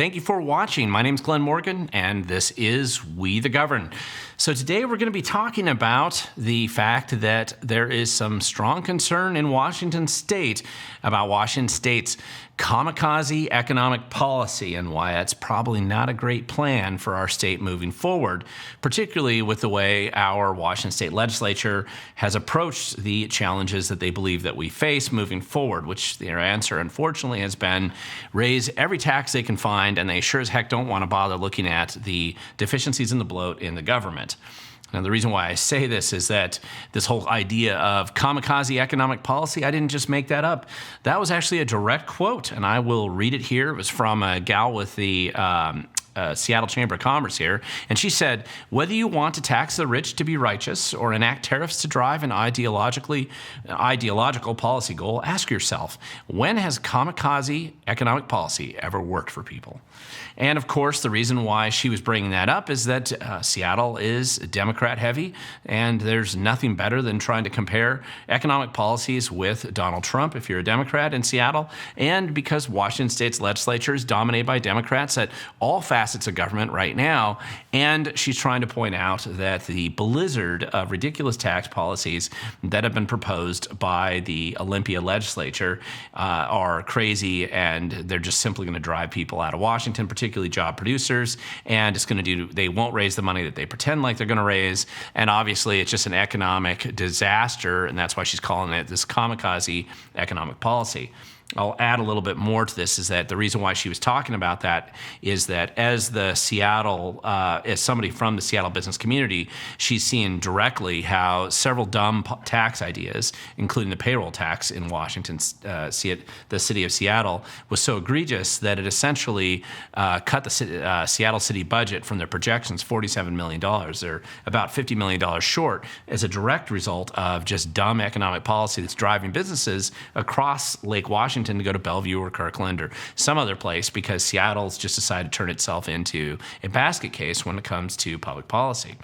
Thank you for watching. My name's Glen Morgan, and this is We the Govern. So today we're going to be talking about the fact that there is some strong concern in Washington State about Washington State's Kamikaze Economic Policy and why that's probably not a great plan for our state moving forward, particularly with the way our Washington State legislature has approached the challenges that they believe that we face moving forward, which their answer, unfortunately, has been raise every tax they can find, and they sure as heck don't want to bother looking at the deficiencies in the bloat in the government. Now, the reason why I say this is that this whole idea of kamikaze economic policy, I didn't just make that up. That was actually a direct quote, and I will read it here. It was from a gal with the Seattle Chamber of Commerce here, and she said, whether you want to tax the rich to be righteous or enact tariffs to drive an ideological policy goal, ask yourself, when has kamikaze economic policy ever worked for people? And of course, the reason why she was bringing that up is that Seattle is Democrat heavy, and there's nothing better than trying to compare economic policies with Donald Trump if you're a Democrat in Seattle, and because Washington State's legislature is dominated by Democrats at all facets of government right now, and she's trying to point out that the blizzard of ridiculous tax policies that have been proposed by the Olympia legislature are crazy, and they're just simply going to drive people out of Washington, particularly job producers, and it's going to they won't raise the money that they pretend like they're going to raise, and obviously it's just an economic disaster, and that's why she's calling it this kamikaze economic policy. I'll add a little bit more to this, is that the reason why she was talking about that is that as somebody from the Seattle business community, she's seeing directly how several dumb tax ideas, including the payroll tax in Washington, the city of Seattle, was so egregious that it essentially cut the Seattle city budget from their projections $47 million. They're about $50 million short as a direct result of just dumb economic policy that's driving businesses across Lake Washington to go to Bellevue or Kirkland or some other place, because Seattle's just decided to turn itself into a basket case when it comes to public policy.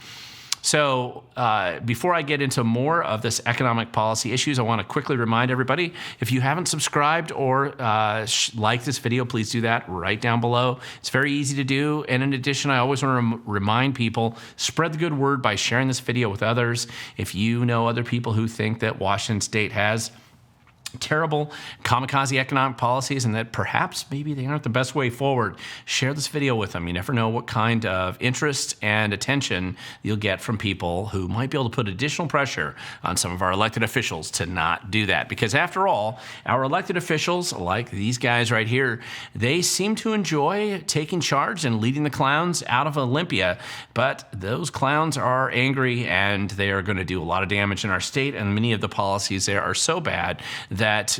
So before I get into more of this economic policy issues, I want to quickly remind everybody, if you haven't subscribed or liked this video, please do that right down below. It's very easy to do. And in addition, I always want to remind people, spread the good word by sharing this video with others. If you know other people who think that Washington State has terrible kamikaze economic policies and that perhaps maybe they aren't the best way forward, share this video with them. You never know what kind of interest and attention you'll get from people who might be able to put additional pressure on some of our elected officials to not do that. Because after all, our elected officials, like these guys right here, they seem to enjoy taking charge and leading the clowns out of Olympia, but those clowns are angry and they are going to do a lot of damage in our state, and many of the policies there are so bad that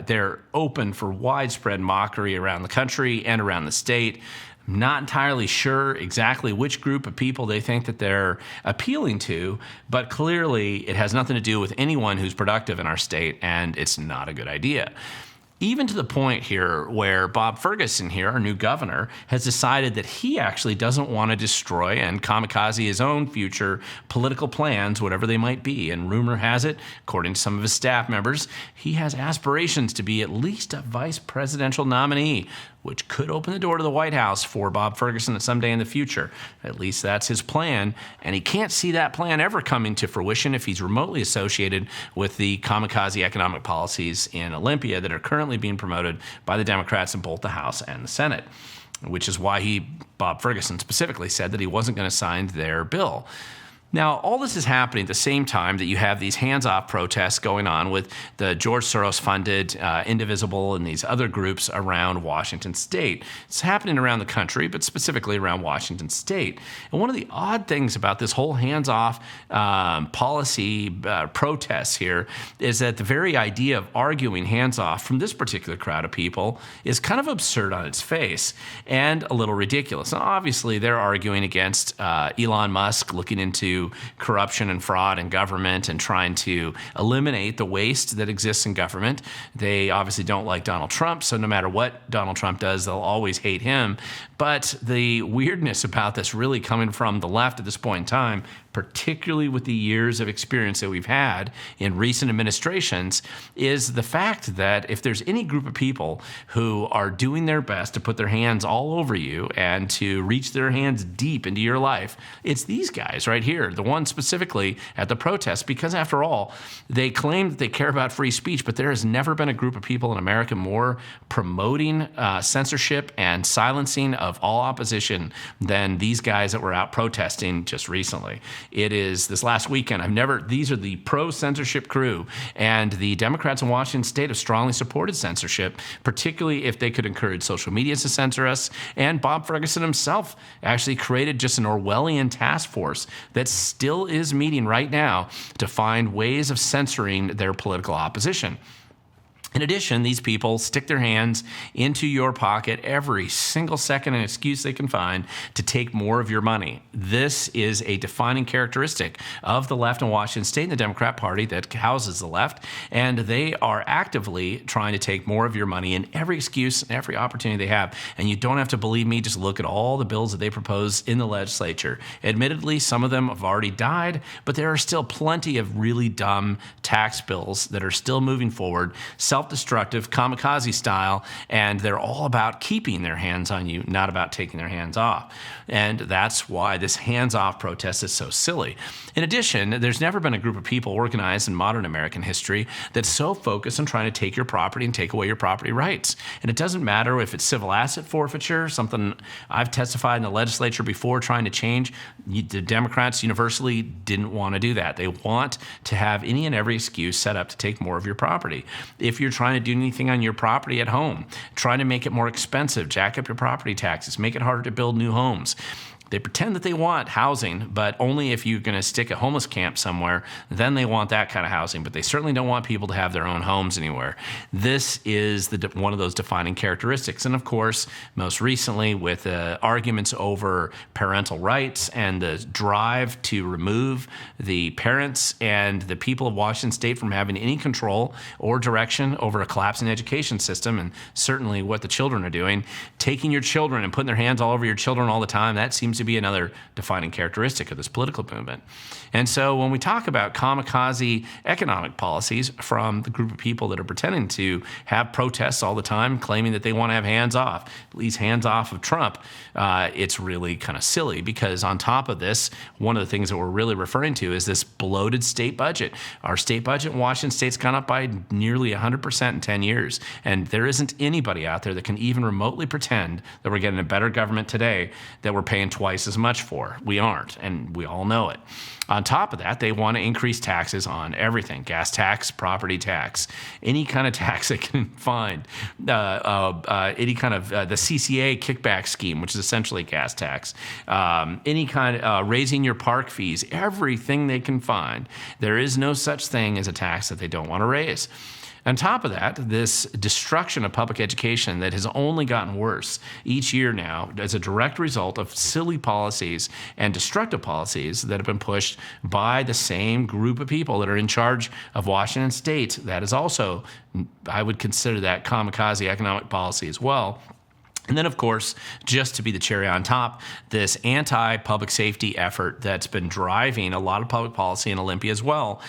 they're open for widespread mockery around the country and around the state. I'm not entirely sure exactly which group of people they think that they're appealing to, but clearly it has nothing to do with anyone who's productive in our state, and it's not a good idea. Even to the point here where Bob Ferguson here, our new governor, has decided that he actually doesn't want to destroy and kamikaze his own future political plans, whatever they might be. And rumor has it, according to some of his staff members, he has aspirations to be at least a vice presidential nominee, which could open the door to the White House for Bob Ferguson at some day in the future. At least that's his plan, and he can't see that plan ever coming to fruition if he's remotely associated with the kamikaze economic policies in Olympia that are currently being promoted by the Democrats in both the House and the Senate, which is why Bob Ferguson specifically said that he wasn't going to sign their bill. Now, all this is happening at the same time that you have these hands-off protests going on with the George Soros-funded Indivisible and these other groups around Washington State. It's happening around the country, but specifically around Washington State. And one of the odd things about this whole hands-off policy protests here is that the very idea of arguing hands-off from this particular crowd of people is kind of absurd on its face and a little ridiculous. Now, obviously, they're arguing against Elon Musk looking into to corruption and fraud in government and trying to eliminate the waste that exists in government. They obviously don't like Donald Trump, so no matter what Donald Trump does, they'll always hate him. But the weirdness about this really coming from the left at this point in time, particularly with the years of experience that we've had in recent administrations, is the fact that if there's any group of people who are doing their best to put their hands all over you and to reach their hands deep into your life, it's these guys right here, the ones specifically at the protests, because after all, they claim that they care about free speech, but there has never been a group of people in America more promoting censorship and silencing of all opposition than these guys that were out protesting just recently. It is this last weekend. These are the pro-censorship crew, and the Democrats in Washington state have strongly supported censorship, particularly if they could encourage social media to censor us. And Bob Ferguson himself actually created just an Orwellian task force that still is meeting right now to find ways of censoring their political opposition. In addition, these people stick their hands into your pocket every single second and excuse they can find to take more of your money. This is a defining characteristic of the left in Washington state and the Democrat Party that houses the left, and they are actively trying to take more of your money in every excuse and every opportunity they have. And you don't have to believe me, just look at all the bills that they propose in the legislature. Admittedly, some of them have already died, but there are still plenty of really dumb tax bills that are still moving forward, self-destructive, kamikaze style, and they're all about keeping their hands on you, not about taking their hands off. And that's why this hands-off protest is so silly. In addition, there's never been a group of people organized in modern American history that's so focused on trying to take your property and take away your property rights. And it doesn't matter if it's civil asset forfeiture, something I've testified in the legislature before trying to change. The Democrats universally didn't want to do that. They want to have any and every excuse set up to take more of your property. If you're trying to do anything on your property at home, trying to make it more expensive, jack up your property taxes, make it harder to build new homes. They pretend that they want housing, but only if you're going to stick a homeless camp somewhere, then they want that kind of housing. But they certainly don't want people to have their own homes anywhere. This is one of those defining characteristics. And of course, most recently with arguments over parental rights and the drive to remove the parents and the people of Washington state from having any control or direction over a collapsing education system, and certainly what the children are doing, taking your children and putting their hands all over your children all the time, that seems to be another defining characteristic of this political movement. And so when we talk about kamikaze economic policies from the group of people that are pretending to have protests all the time, claiming that they want to have hands off, at least hands off of Trump, it's really kind of silly, because on top of this, one of the things that we're really referring to is this bloated state budget. Our state budget in Washington state's gone up by nearly 100% in 10 years. And there isn't anybody out there that can even remotely pretend that we're getting a better government today that we're paying twice as much for. We aren't, and we all know it. On top of that, they want to increase taxes on everything: gas tax, property tax, any kind of tax they can find, any kind of the CCA kickback scheme, which is essentially gas tax, any kind of raising your park fees, everything they can find. There is no such thing as a tax that they don't want to raise. On top of that, this destruction of public education that has only gotten worse each year now as a direct result of silly policies and destructive policies that have been pushed by the same group of people that are in charge of Washington state. That is also, I would consider that kamikaze economic policy as well. And then, of course, just to be the cherry on top, this anti-public safety effort that's been driving a lot of public policy in Olympia as well,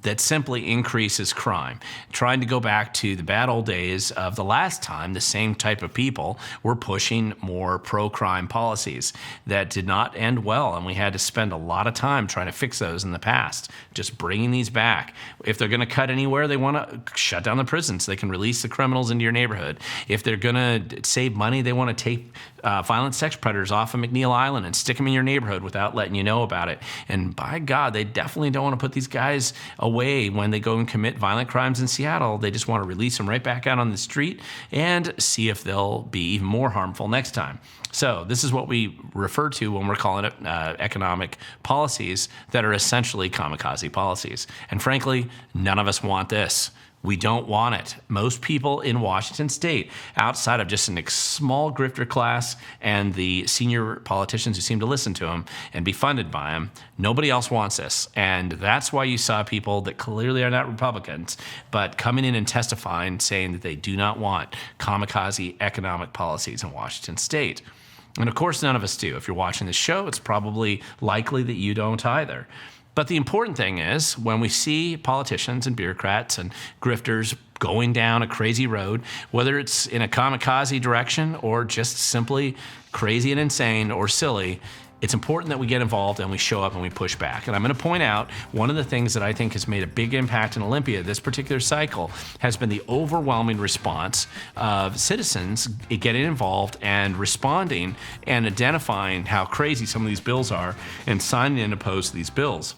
that simply increases crime. Trying to go back to the bad old days of the last time the same type of people were pushing more pro-crime policies that did not end well, and we had to spend a lot of time trying to fix those in the past, just bringing these back. If they're going to cut anywhere, they want to shut down the prison so they can release the criminals into your neighborhood. If they're going to save money, they want to take violent sex predators off of McNeil Island and stick them in your neighborhood without letting you know about it. And by God, they definitely don't want to put these guys away when they go and commit violent crimes in Seattle. They just want to release them right back out on the street and see if they'll be even more harmful next time. So this is what we refer to when we're calling it economic policies that are essentially kamikaze policies. And frankly, none of us want this. We don't want it. Most people in Washington state, outside of just a small grifter class and the senior politicians who seem to listen to him and be funded by him, nobody else wants this. And that's why you saw people that clearly are not Republicans, but coming in and testifying saying that they do not want kamikaze economic policies in Washington state. And of course, none of us do. If you're watching this show, it's probably likely that you don't either. But the important thing is when we see politicians and bureaucrats and grifters going down a crazy road, whether it's in a kamikaze direction or just simply crazy and insane or silly, it's important that we get involved and we show up and we push back. And I'm going to point out one of the things that I think has made a big impact in Olympia this particular cycle has been the overwhelming response of citizens getting involved and responding and identifying how crazy some of these bills are and signing in opposed to these bills.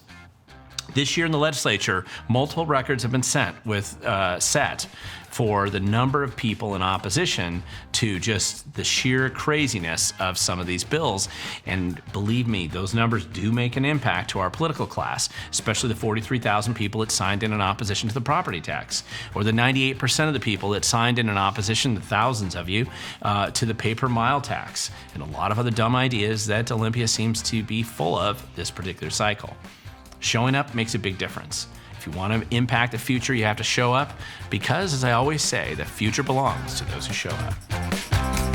This year in the legislature, multiple records have been set for the number of people in opposition to just the sheer craziness of some of these bills. And believe me, those numbers do make an impact to our political class, especially the 43,000 people that signed in opposition to the property tax, or the 98% of the people that signed in opposition, the thousands of you, to the pay-per-mile tax, and a lot of other dumb ideas that Olympia seems to be full of this particular cycle. Showing up makes a big difference. If you want to impact the future, you have to show up because, as I always say, the future belongs to those who show up.